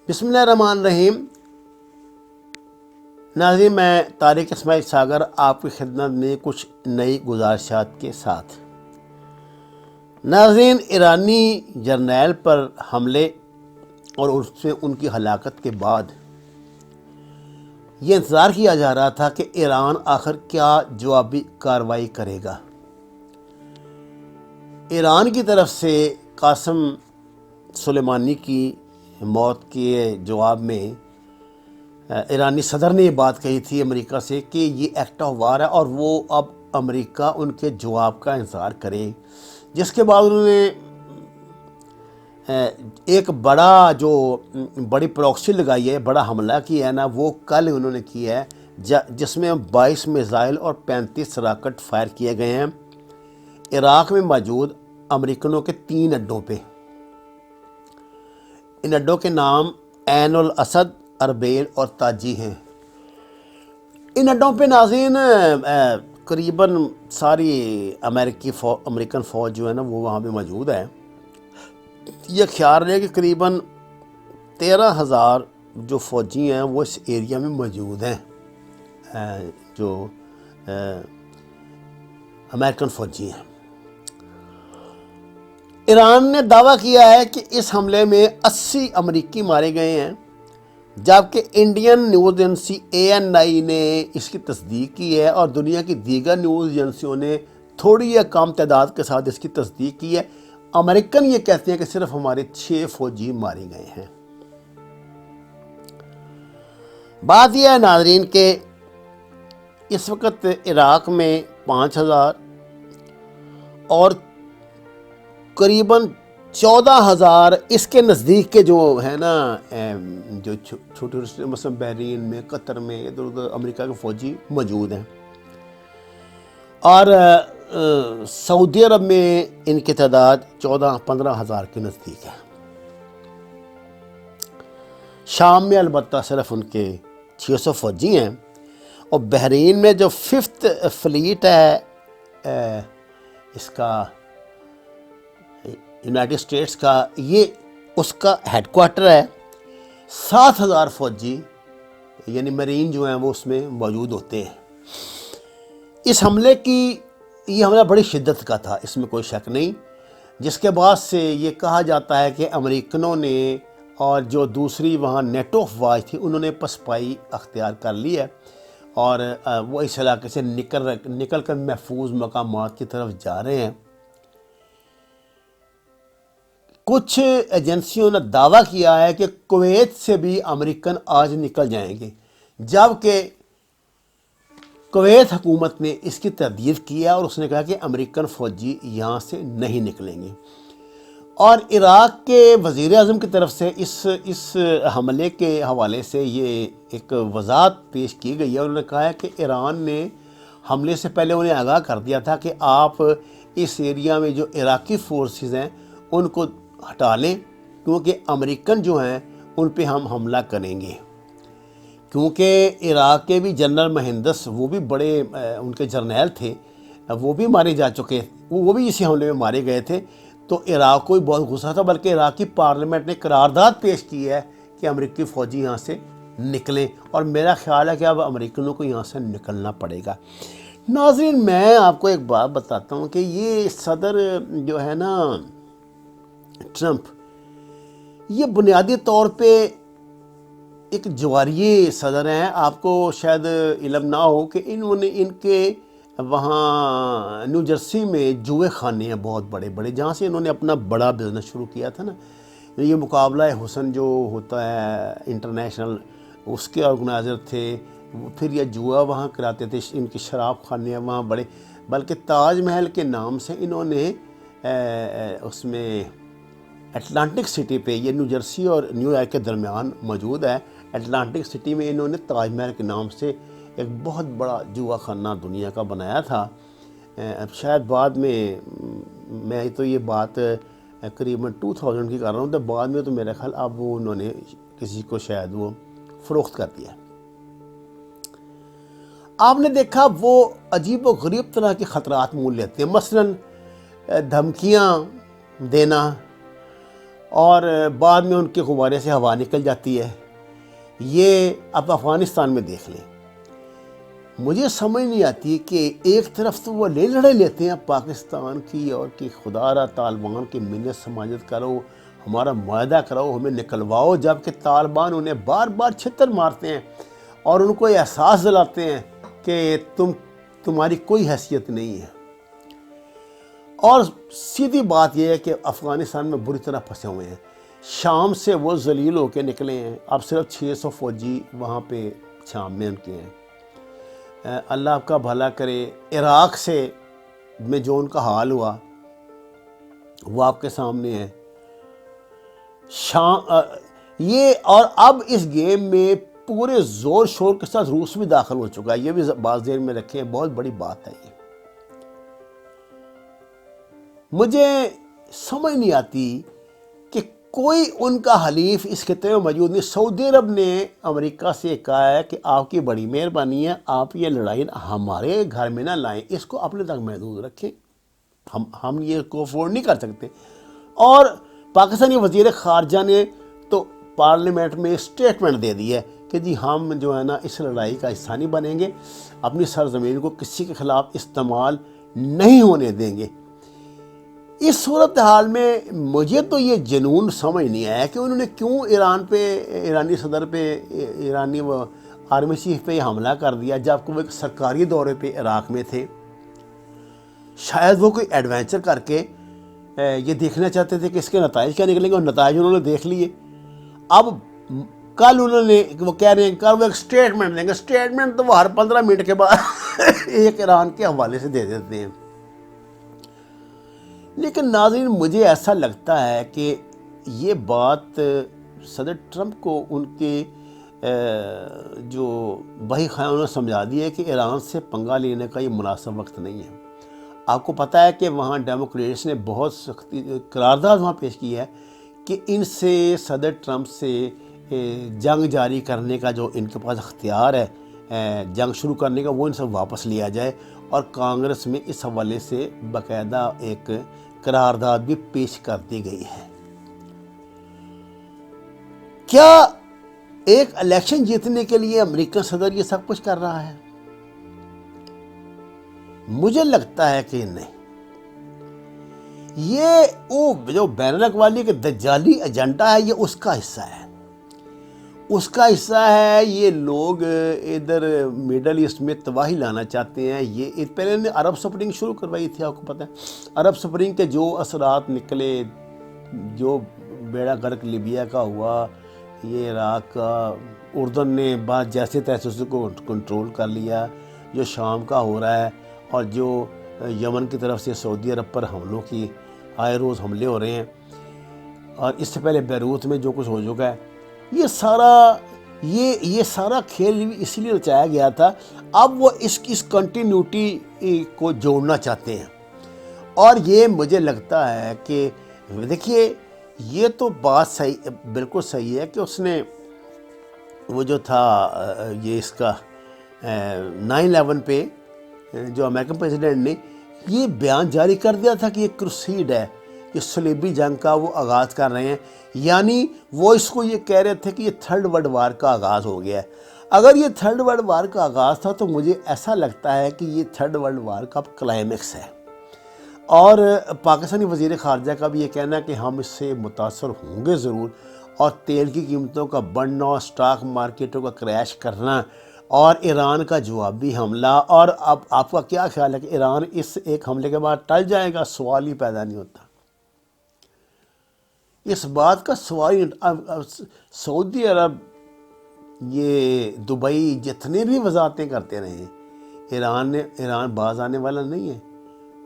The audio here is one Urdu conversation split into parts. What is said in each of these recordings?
بسم اللہ الرحمن الرحیم۔ ناظرین، میں طارق اسماعیل ساگر آپ کی خدمت میں کچھ نئی گزارشات کے ساتھ۔ ناظرین، ایرانی جرنیل پر حملے اور اس سے ان کی ہلاکت کے بعد یہ انتظار کیا جا رہا تھا کہ ایران آخر کیا جوابی کارروائی کرے گا۔ ایران کی طرف سے قاسم سلیمانی کی موت کے جواب میں ایرانی صدر نے یہ بات کہی تھی امریکہ سے کہ یہ ایکٹ آف وار ہے اور وہ اب امریکہ ان کے جواب کا انتظار کرے، جس کے بعد انہوں نے ایک بڑی پروکسی لگائی ہے، بڑا حملہ کیا ہے نا، وہ کل انہوں نے کیا ہے، جس میں 22 میزائل اور 35 راکٹ فائر کیے گئے ہیں عراق میں موجود امریکنوں کے 3 اڈوں پہ۔ ان اڈوں کے نام عین الاسد، اربیل اور تاجی ہیں۔ ان اڈوں پہ ناظرین قریباً ساری امریکن فوج جو ہے نا وہ وہاں پہ موجود ہے۔ یہ خیال رہے کہ قریباً 13,000 جو فوجی ہیں وہ اس ایریا میں موجود ہیں، جو امریکن فوجی ہیں۔ ایران نے دعویٰ کیا ہے کہ اس حملے میں 80 امریکی مارے گئے ہیں، جبکہ انڈین نیوز ایجنسی ANI نے اس کی تصدیق کی ہے اور دنیا کی دیگر نیوز ایجنسیوں نے تھوڑی یا کم تعداد کے ساتھ اس کی تصدیق کی ہے۔ امریکن یہ کہتے ہیں کہ صرف ہمارے 6 فوجی مارے گئے ہیں۔ بات یہ ہے ناظرین کہ اس وقت عراق میں 5,000 اور قریباً 14,000 اس کے نزدیک کے جو ہے نا جو چھوٹے مثلا بحرین میں، قطر میں، ادھر ادھر امریکہ کے فوجی موجود ہیں، اور سعودی عرب میں ان کی تعداد 14-15,000 کے نزدیک ہے۔ شام میں البتہ صرف ان کے 600 فوجی ہیں، اور بحرین میں جو 5th فلیٹ ہے اس کا یونائٹڈ اسٹیٹس کا، یہ اس کا ہیڈ کوارٹر ہے۔ 7,000 فوجی یعنی مرین جو ہیں وہ اس میں موجود ہوتے ہیں۔ اس حملے کی یہ حملہ بڑی شدت کا تھا، اس میں کوئی شک نہیں، جس کے بعد سے یہ کہا جاتا ہے کہ امریکنوں نے اور جو دوسری وہاں نیٹو افواج تھی انہوں نے پسپائی اختیار کر لی ہے اور وہ اس علاقے سے نکل کر محفوظ مقامات کی طرف جا رہے ہیں۔ کچھ ایجنسیوں نے دعویٰ کیا ہے کہ کویت سے بھی امریکن آج نکل جائیں گے، جبکہ کویت حکومت نے اس کی تردید کیا اور اس نے کہا کہ امریکن فوجی یہاں سے نہیں نکلیں گے۔ اور عراق کے وزیر اعظم کی طرف سے اس حملے کے حوالے سے یہ ایک وضاحت پیش کی گئی ہے۔ انہوں نے کہا ہے کہ ایران نے حملے سے پہلے انہیں آگاہ کر دیا تھا کہ آپ اس ایریا میں جو عراقی فورسز ہیں ان کو ہٹا لیں، کیونکہ امریکن جو ہیں ان پہ ہم حملہ کریں گے، کیونکہ عراق کے بھی جنرل مہندس وہ بھی بڑے ان کے جرنیل تھے، وہ بھی مارے جا چکے، وہ بھی اسی حملے میں مارے گئے تھے۔ تو عراق کو بھی بہت غصہ تھا، بلکہ عراقی پارلیمنٹ نے قرارداد پیش کی ہے کہ امریکی فوجی یہاں سے نکلیں، اور میرا خیال ہے کہ اب امریکنوں کو یہاں سے نکلنا پڑے گا۔ ناظرین، میں آپ کو ایک بات بتاتا ہوں کہ یہ صدر جو ہے نا ٹرمپ، یہ بنیادی طور پہ ایک جواریے صدر ہیں۔ آپ کو شاید علم نہ ہو کہ انہوں نے ان کے وہاں نیو جرسی میں جوئے خانے ہیں بہت بڑے بڑے، جہاں سے انہوں نے اپنا بڑا بزنس شروع کیا تھا نا۔ یہ مقابلہ حسن جو ہوتا ہے انٹرنیشنل، اس کے آرگنائزر تھے، پھر یہ جوا وہاں کراتے تھے، ان کی شراب خانے ہیں وہاں بڑے، بلکہ تاج محل کے نام سے انہوں نے اس میں اٹلانٹک سٹی پہ، یہ نیو جرسی اور نیو یارک کے درمیان موجود ہے، اٹلانٹک سٹی میں انہوں نے تاج محل کے نام سے ایک بہت بڑا جوا خانہ دنیا کا بنایا تھا۔ اب شاید بعد میں تو یہ بات قریباً 2000 کی کر رہا ہوں، تو بعد میں تو میرا خیال اب وہ انہوں نے کسی کو شاید وہ فروخت کر دیا۔ آپ نے دیکھا وہ عجیب و غریب طرح کے خطرات مول لیتے ہیں، مثلاً دھمکیاں دینا اور بعد میں ان کے غبارے سے ہوا نکل جاتی ہے۔ یہ اب افغانستان میں دیکھ لیں۔ مجھے سمجھ نہیں آتی کہ ایک طرف تو وہ لڑائی لیتے ہیں پاکستان کی، اور کہ خدا را طالبان کی منت سماجت کرو، ہمارا معاہدہ کراؤ، ہمیں نکلواؤ، جبکہ طالبان انہیں بار بار چھتر مارتے ہیں اور ان کو احساس دلاتے ہیں کہ تمہاری کوئی حیثیت نہیں ہے۔ اور سیدھی بات یہ ہے کہ افغانستان میں بری طرح پھنسے ہوئے ہیں۔ شام سے وہ ذلیل ہو کے نکلے ہیں، اب صرف 600 فوجی وہاں پہ شام میں ان کے ہیں۔ اللہ آپ کا بھلا کرے۔ عراق سے میں جو ان کا حال ہوا وہ آپ کے سامنے ہے۔ یہ اور اب اس گیم میں پورے زور شور کے ساتھ روس بھی داخل ہو چکا ہے، یہ بھی بعض ذہن میں رکھیں، بہت بڑی بات ہے یہ۔ مجھے سمجھ نہیں آتی کہ کوئی ان کا حلیف اس خطے میں موجود نہیں۔ سعودی عرب نے امریکہ سے کہا ہے کہ آپ کی بڑی مہربانی ہے، آپ یہ لڑائی ہمارے گھر میں نہ لائیں، اس کو اپنے تک محدود رکھیں، ہم یہ کو افورڈ نہیں کر سکتے۔ اور پاکستانی وزیر خارجہ نے تو پارلیمنٹ میں اسٹیٹمنٹ دے دی ہے کہ جی ہم جو ہے نا اس لڑائی کا حصہ نہیں بنیں گے، اپنی سرزمین کو کسی کے خلاف استعمال نہیں ہونے دیں گے۔ اس صورتحال میں مجھے تو یہ جنون سمجھ نہیں آیا کہ انہوں نے کیوں ایرانی صدر پہ، ایرانی وہ آرمی چیف پہ یہ حملہ کر دیا، جبکہ وہ ایک سرکاری دورے پہ عراق میں تھے۔ شاید وہ کوئی ایڈونچر کر کے یہ دیکھنا چاہتے تھے کہ اس کے نتائج کیا نکلیں گے، اور نتائج انہوں نے دیکھ لیے۔ اب کل انہوں نے وہ کہہ رہے ہیں کل وہ ایک اسٹیٹمنٹ دیں گے، اسٹیٹمنٹ تو وہ ہر 15 منٹ کے بعد ایک ایران کے حوالے سے دے دیتے ہیں۔ لیکن ناظرین مجھے ایسا لگتا ہے کہ یہ بات صدر ٹرمپ کو ان کے جو بحی خیال نے سمجھا دی ہے کہ ایران سے پنگا لینے کا یہ مناسب وقت نہیں ہے۔ آپ کو پتہ ہے کہ وہاں ڈیموکریٹس نے بہت سختی قرارداد وہاں پیش کی ہے کہ ان سے صدر ٹرمپ سے جنگ جاری کرنے کا جو ان کے پاس اختیار ہے جنگ شروع کرنے کا، وہ ان سے واپس لیا جائے، اور کانگریس میں اس حوالے سے باقاعدہ ایک قرارداد بھی پیش کر دی گئی ہے۔ کیا ایک الیکشن جیتنے کے لیے امریکن صدر یہ سب کچھ کر رہا ہے؟ مجھے لگتا ہے کہ نہیں۔ یہ وہ جو بین الاقوامی کے دجالی ایجنڈا ہے، یہ اس کا حصہ ہے، اس کا حصہ ہے۔ یہ لوگ ادھر میڈل ایسٹ میں تباہی لانا چاہتے ہیں۔ یہ پہلے نے عرب سپرنگ شروع کروائی تھی، آپ کو پتہ ہے عرب سپرنگ کے جو اثرات نکلے، جو بیڑا غرق لیبیا کا ہوا، یہ عراق کا، اردن نے بعض جیسے تیسے اس کو کنٹرول کر لیا، جو شام کا ہو رہا ہے، اور جو یمن کی طرف سے سعودی عرب پر حملوں کی آئے روز حملے ہو رہے ہیں، اور اس سے پہلے بیروت میں جو کچھ ہو چکا ہے، یہ سارا کھیل اسی لیے رچایا گیا تھا۔ اب وہ اس کنٹینیوٹی کو جوڑنا چاہتے ہیں، اور یہ مجھے لگتا ہے کہ دیکھیے یہ تو بات صحیح، بالکل صحیح ہے کہ اس نے وہ جو تھا یہ اس کا 9/11 پہ جو امریکن پریزیڈنٹ نے یہ بیان جاری کر دیا تھا کہ یہ کروسیڈ ہے، یہ صلیبی جنگ کا وہ آغاز کر رہے ہیں، یعنی وہ اس کو یہ کہہ رہے تھے کہ یہ تھرڈ ورلڈ وار کا آغاز ہو گیا ہے۔ اگر یہ تھرڈ ورلڈ وار کا آغاز تھا تو مجھے ایسا لگتا ہے کہ یہ تھرڈ ورلڈ وار کا کلائمیکس ہے، اور پاکستانی وزیر خارجہ کا بھی یہ کہنا ہے کہ ہم اس سے متاثر ہوں گے ضرور، اور تیل کی قیمتوں کا بڑھنا، اسٹاک مارکیٹوں کا کریش کرنا، اور ایران کا جوابی حملہ۔ اور اب آپ کا کیا خیال ہے کہ ایران اس ایک حملے کے بعد ٹل جائے گا؟ سوال ہی پیدا نہیں ہوتا، اس بات کا سوال ہی۔ سعودی عرب، یہ دبئی، جتنے بھی وضاحتیں کرتے رہے ہیں، ایران باز آنے والا نہیں ہے۔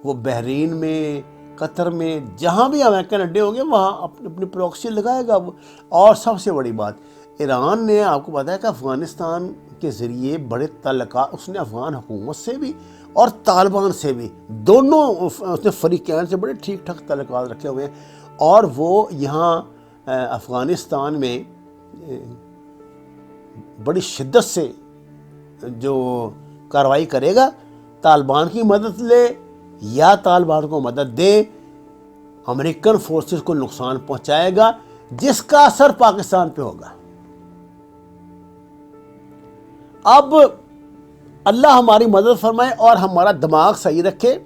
وہ بحرین میں، قطر میں، جہاں بھی امریکن اڈے ہوں گے وہاں اپنی پروکسی لگائے گا وہ۔ اور سب سے بڑی بات، ایران نے، آپ کو پتہ ہے کہ افغانستان کے ذریعے بڑے تعلقات اس نے افغان حکومت سے بھی اور طالبان سے بھی، دونوں اس نے فریقین سے بڑے ٹھیک ٹھاک تعلقات رکھے ہوئے ہیں، اور وہ یہاں افغانستان میں بڑی شدت سے جو کارروائی کرے گا، طالبان کی مدد لے یا طالبان کو مدد دے، امریکن فورسز کو نقصان پہنچائے گا جس کا اثر پاکستان پہ ہوگا۔ اب اللہ ہماری مدد فرمائے اور ہمارا دماغ صحیح رکھے،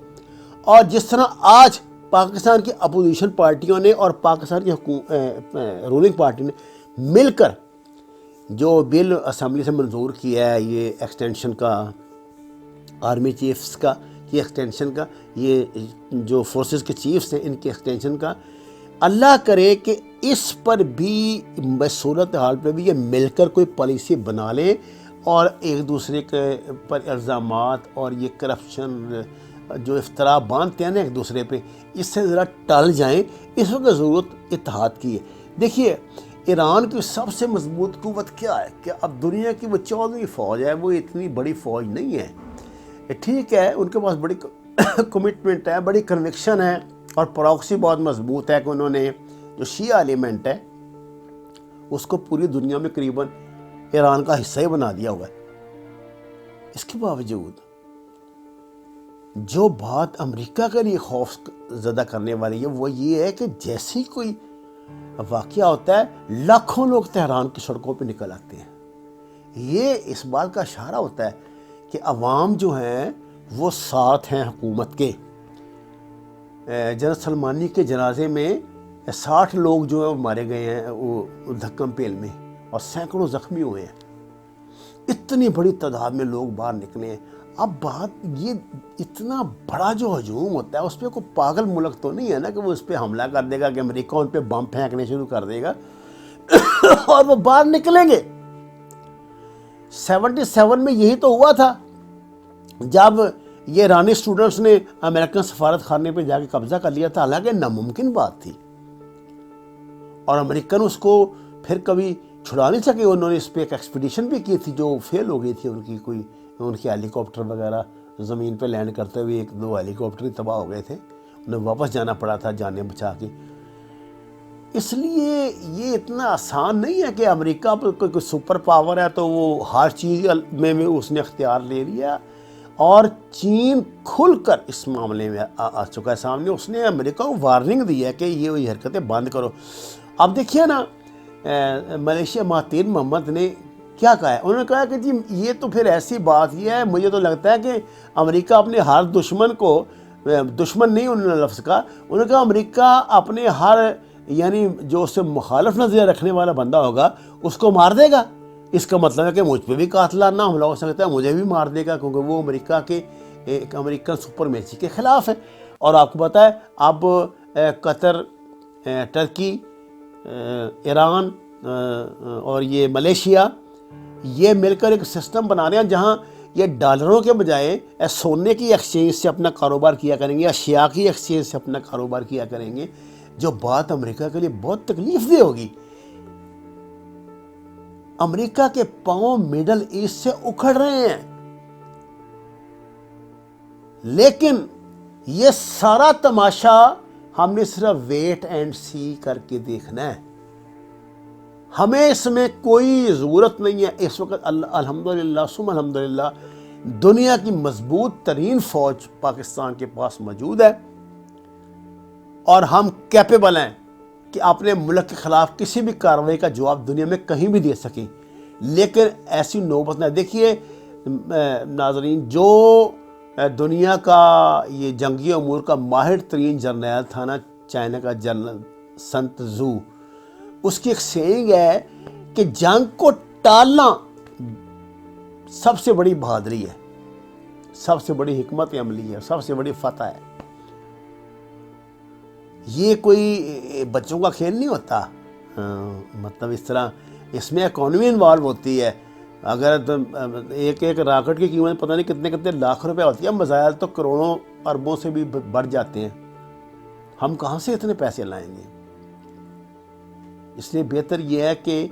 اور جس طرح آج پاکستان کی اپوزیشن پارٹیوں نے اور پاکستان کی رولنگ پارٹی نے مل کر جو بل اسمبلی سے منظور کیا ہے، یہ ایکسٹینشن کا، آرمی چیفز کا یہ ایکسٹینشن کا، یہ جو فورسز کے چیفز ہیں ان کے ایکسٹینشن کا، اللہ کرے کہ اس پر بھی صورت حال پہ بھی یہ مل کر کوئی پالیسی بنا لیں اور ایک دوسرے کے پر الزامات اور یہ کرپشن جو افتراء باندھتے ہیں نا ایک دوسرے پہ، اس سے ذرا ٹل جائیں۔ اس وقت ضرورت اتحاد کی ہے۔ دیکھیے ایران کی سب سے مضبوط قوت کیا ہے کہ اب دنیا کی وہ 14ویں فوج ہے، وہ اتنی بڑی فوج نہیں ہے، ٹھیک ہے ان کے پاس بڑی کمٹمنٹ ہے، بڑی کنوکشن ہے، اور پراکسی بہت مضبوط ہے کہ انہوں نے جو شیعہ ایلیمنٹ ہے اس کو پوری دنیا میں قریباً ایران کا حصہ ہی بنا دیا ہوا ہے۔ اس کے باوجود جو بات امریکہ کے لیے خوف زدہ کرنے والی ہے وہ یہ ہے کہ جیسی کوئی واقعہ ہوتا ہے لاکھوں لوگ تہران کی سڑکوں پہ نکل آتے ہیں۔ یہ اس بات کا اشارہ ہوتا ہے کہ عوام جو ہیں وہ ساتھ ہیں حکومت کے۔ جنرل سلمانی کے جنازے میں 60 لوگ جو ہیں وہ مارے گئے ہیں وہ دھکم پیل میں، اور سینکڑوں زخمی ہوئے ہیں۔ اتنی بڑی تعداد میں لوگ باہر نکلے ہیں۔ اب بات یہ اتنا بڑا جو ہجوم ہوتا ہے اس پہ کوئی پاگل ملک تو نہیں ہے نا کہ وہ اس پہ حملہ کر دے گا، کہ امریکہ ان پہ بم پھینکنے شروع کر دے گا اور وہ باہر نکلیں گے۔ 77 میں یہی تو ہوا تھا جب یہ ایرانی اسٹوڈنٹس نے امریکن سفارت خانے پہ جا کے قبضہ کر لیا تھا، حالانکہ ناممکن بات تھی، اور امریکن اس کو پھر کبھی چھڑا نہیں سکے۔ انہوں نے اس پہ ایک ایکسپیڈیشن بھی کی تھی جو فیل ہو گئی تھی، ان کے ہیلی کاپٹر وغیرہ زمین پہ لینڈ کرتے ہوئے 1-2 ہیلی کاپٹر ہی تباہ ہو گئے تھے، انہیں واپس جانا پڑا تھا جانیں بچا کے۔ اس لیے یہ اتنا آسان نہیں ہے کہ امریکہ پر کوئی سپر پاور ہے تو وہ ہر چیز میں اس نے اختیار لے لیا، اور چین کھل کر اس معاملے میں آ چکا ہے سامنے۔ اس نے امریکہ کو وارننگ دی ہے کہ یہ حرکتیں بند کرو۔ اب دیکھیے نا ملیشیا مہاتیر محمد نے کیا کہا ہے، انہوں نے کہا کہ جی یہ تو پھر ایسی بات ہی ہے، مجھے تو لگتا ہے کہ امریکہ اپنے ہر دشمن کو، دشمن نہیں انہوں نے لفظ کہا، انہوں نے کہا امریکہ اپنے ہر یعنی جو اس سے مخالف نظریہ رکھنے والا بندہ ہوگا اس کو مار دے گا۔ اس کا مطلب ہے کہ مجھ پہ بھی قاتلانہ حملہ ہو سکتا ہے، مجھے بھی مار دے گا، کیونکہ وہ امریکہ کے ایک امریکن سپرمیسی کے خلاف ہے۔ اور آپ کو پتہ ہے اب قطر، ٹرکی، ایران اور یہ ملیشیا یہ مل کر ایک سسٹم بنا رہے ہیں جہاں یہ ڈالروں کے بجائے سونے کی ایکسچینج سے اپنا کاروبار کیا کریں گے، اشیاء کی ایکسچینج سے اپنا کاروبار کیا کریں گے، جو بات امریکہ کے لیے بہت تکلیف دہ ہوگی۔ امریکہ کے پاؤں مڈل ایسٹ سے اکھڑ رہے ہیں، لیکن یہ سارا تماشا ہم نے صرف ویٹ اینڈ سی کر کے دیکھنا ہے۔ ہمیں اس میں کوئی ضرورت نہیں ہے۔ اس وقت الحمدللہ ثم الحمدللہ دنیا کی مضبوط ترین فوج پاکستان کے پاس موجود ہے، اور ہم کیپیبل ہیں کہ اپنے ملک کے خلاف کسی بھی کارروائی کا جواب دنیا میں کہیں بھی دے سکیں۔ لیکن ایسی نوبت نہ دیکھیے ناظرین، جو دنیا کا یہ جنگی امور کا ماہر ترین جرنیل تھا نا، چائنا کا جنرل سن تزو، اس کی ایک سینگ ہے کہ جنگ کو ٹالنا سب سے بڑی بہادری ہے، سب سے بڑی حکمت عملی ہے، سب سے بڑی فتح ہے۔ یہ کوئی بچوں کا کھیل نہیں ہوتا، مطلب اس طرح اس میں اکانومی انوالو ہوتی ہے۔ اگر ایک راکٹ کی قیمت پتہ نہیں کتنے لاکھ روپے ہوتی ہے، میزائل تو کروڑوں اربوں سے بھی بڑھ جاتے ہیں۔ ہم کہاں سے اتنے پیسے لائیں گے؟ اس لیے بہتر یہ ہے کہ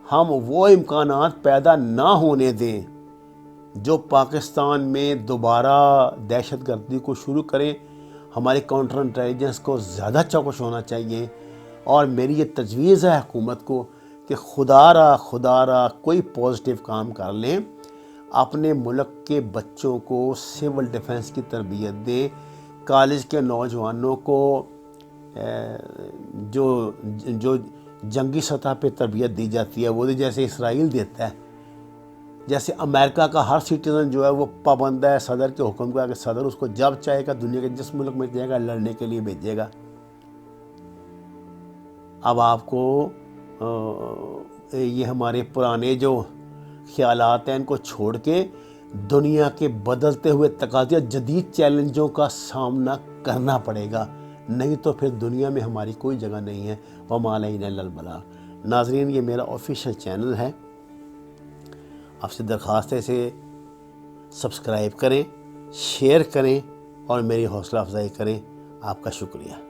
ہم وہ امکانات پیدا نہ ہونے دیں جو پاکستان میں دوبارہ دہشت گردی کو شروع کریں۔ ہماری کاؤنٹر انٹیلیجنس کو زیادہ چوکس ہونا چاہیے، اور میری یہ تجویز ہے حکومت کو کہ خدا را کوئی پازیٹیو کام کر لیں، اپنے ملک کے بچوں کو سول ڈیفنس کی تربیت دیں، کالج کے نوجوانوں کو جو جنگی سطح پہ تربیت دی جاتی ہے وہ جیسے اسرائیل دیتا ہے، جیسے امریکہ کا ہر سٹیزن جو ہے وہ پابند ہے صدر کے حکم کا کہ صدر اس کو جب چاہے گا دنیا کے جس ملک میں جائے گا لڑنے کے لیے بھیجے گا۔ اب آپ کو یہ ہمارے پرانے جو خیالات ہیں ان کو چھوڑ کے دنیا کے بدلتے ہوئے تقاضے جدید چیلنجوں کا سامنا کرنا پڑے گا، نہیں تو پھر دنیا میں ہماری کوئی جگہ نہیں ہے۔ وَمَا عَلَيْنَا إِلَّا الْبَلَاغُ۔ ناظرین، یہ میرا آفیشیل چینل ہے، آپ سے درخواست ہے اسے سبسکرائب کریں، شیئر کریں اور میری حوصلہ افزائی کریں۔ آپ کا شکریہ۔